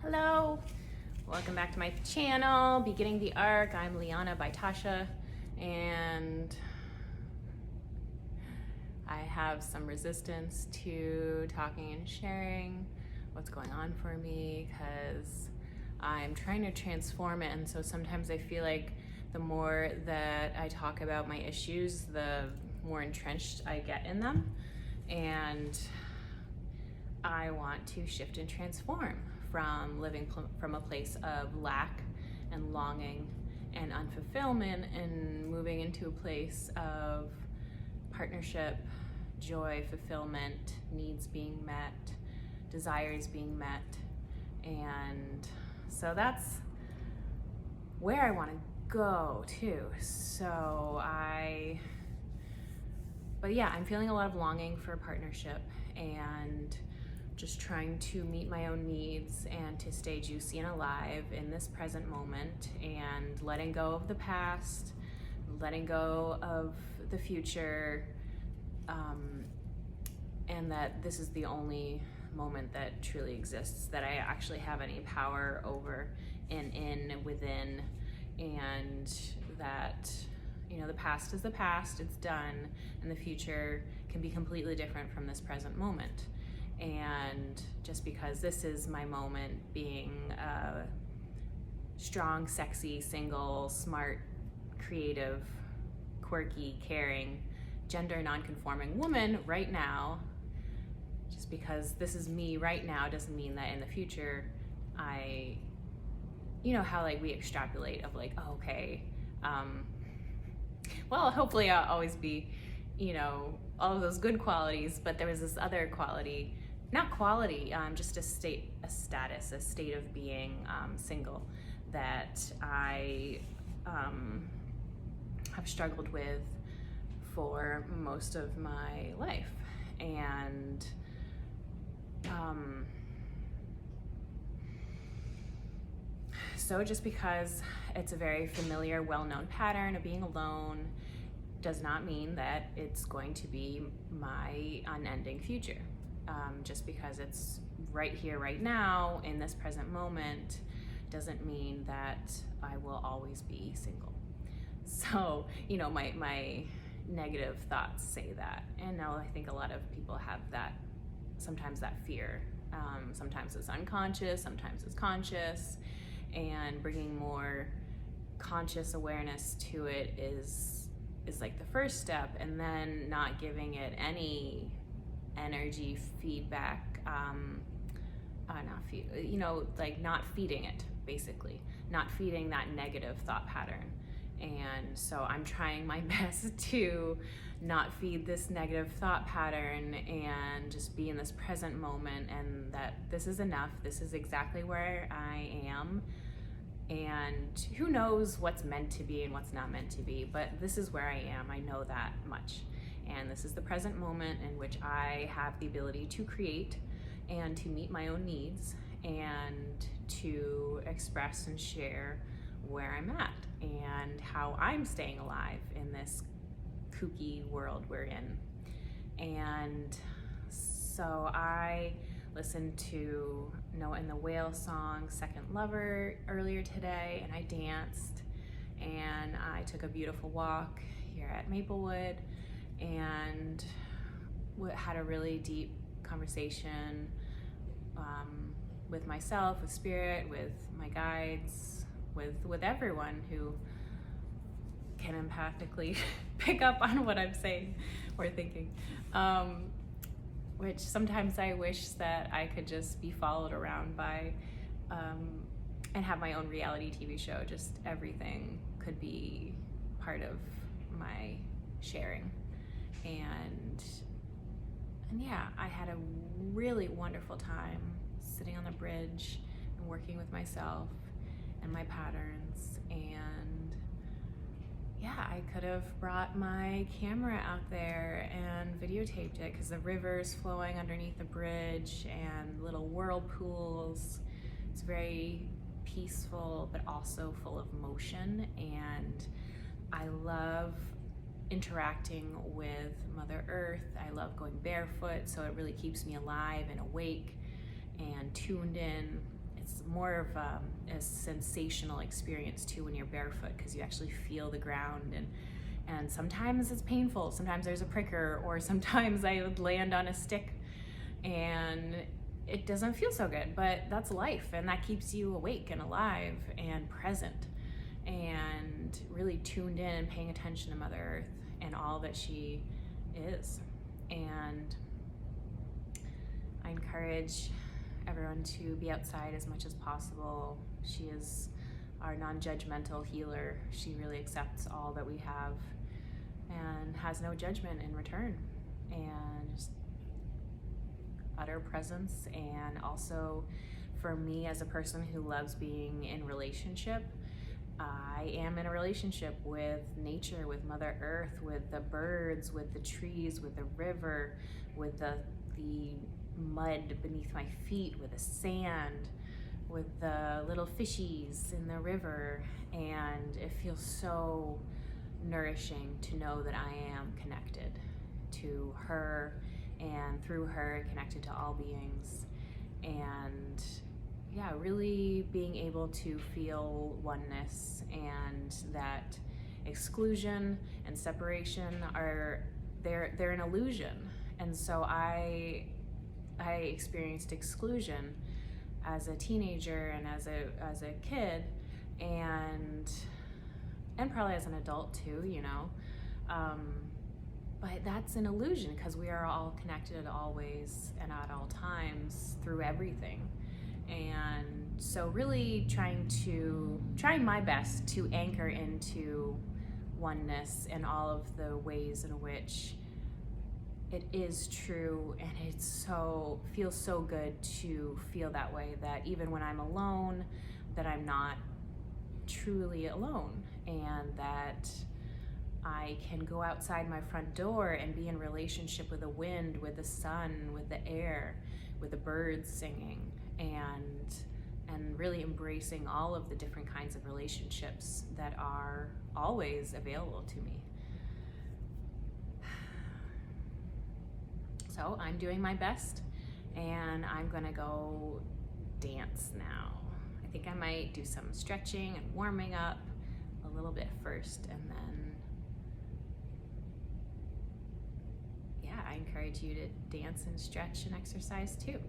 Hello, welcome back to my channel, Beginning the Arc. I'm Liana by Tasha, and I have some resistance to talking and sharing what's going on for me because I'm trying to transform it, and so sometimes I feel like the more that I talk about my issues, the more entrenched I get in them, and I want to shift and transform from living from a place of lack and longing and unfulfillment and moving into a place of partnership, joy, fulfillment, needs being met, desires being met. And so that's where I want to go too. But yeah, I'm feeling a lot of longing for a partnership and just trying to meet my own needs and to stay juicy and alive in this present moment, and letting go of the past, letting go of the future, and that this is the only moment that truly exists, that I actually have any power over and within, and that, you know, the past is the past, it's done, and the future can be completely different from this present moment. And just because this is my moment, being a strong, sexy, single, smart, creative, quirky, caring, gender non-conforming woman right now, just because this is me right now doesn't mean that in the future you know how like we extrapolate of like, oh, okay, well, hopefully I'll always be, you know, all of those good qualities, but there was this other quality, not quality, just a state of being single that I have struggled with for most of my life. And so just because it's a very familiar, well-known pattern of being alone does not mean that it's going to be my unending future. Just because it's right here, right now, in this present moment, doesn't mean that I will always be single. So, you know, my negative thoughts say that. And now I think a lot of people have that, sometimes that fear. Sometimes it's unconscious, sometimes it's conscious, and bringing more conscious awareness to it is like the first step, and then not giving it any energy feedback, you know, like not feeding it, basically, not feeding that negative thought pattern. And so I'm trying my best to not feed this negative thought pattern and just be in this present moment, and that this is enough, this is exactly where I am, and who knows what's meant to be and what's not meant to be, but this is where I am, I know that much. And this is the present moment in which I have the ability to create and to meet my own needs and to express and share where I'm at and how I'm staying alive in this kooky world we're in. And so I listened to Noah and the Whale song Second Lover earlier today, and I danced, and I took a beautiful walk here at Maplewood, and had a really deep conversation with myself, with spirit, with my guides, with everyone who can empathically pick up on what I'm saying or thinking, which sometimes I wish that I could just be followed around by and have my own reality TV show. Just everything could be part of my sharing. And yeah, I had a really wonderful time sitting on the bridge and working with myself and my patterns. And yeah, I could have brought my camera out there and videotaped it, because the river's flowing underneath the bridge and little whirlpools. It's very peaceful, but also full of motion. And I love interacting with Mother Earth. I love going barefoot, so it really keeps me alive and awake and tuned in. it's more of a sensational experience too when you're barefoot, because you actually feel the ground, and sometimes it's painful, sometimes there's a pricker, or sometimes I would land on a stick and it doesn't feel so good, but that's life, and that keeps you awake and alive and present and really tuned in and paying attention to Mother Earth and all that she is. And I encourage everyone to be outside as much as possible. She is our non-judgmental healer. She really accepts all that we have and has no judgment in return, and just utter presence. And also for me, as a person who loves being in relationship, I am in a relationship with nature, with Mother Earth, with the birds, with the trees, with the river, with the mud beneath my feet, with the sand, with the little fishies in the river. And it feels so nourishing to know that I am connected to her, and through her connected to all beings. And yeah, really being able to feel oneness, and that exclusion and separation they're an illusion. And so I experienced exclusion as a teenager and as a kid, and probably as an adult too, you know. But that's an illusion, because we are all connected always and at all times through everything. And so really trying my best to anchor into oneness and all of the ways in which it is true, and feels so good to feel that way, that even when I'm alone, that I'm not truly alone, and that I can go outside my front door and be in relationship with the wind, with the sun, with the air, with the birds singing, and really embracing all of the different kinds of relationships that are always available to me. So I'm doing my best, and I'm gonna go dance now. I think I might do some stretching and warming up a little bit first, and then, yeah, I encourage you to dance and stretch and exercise too.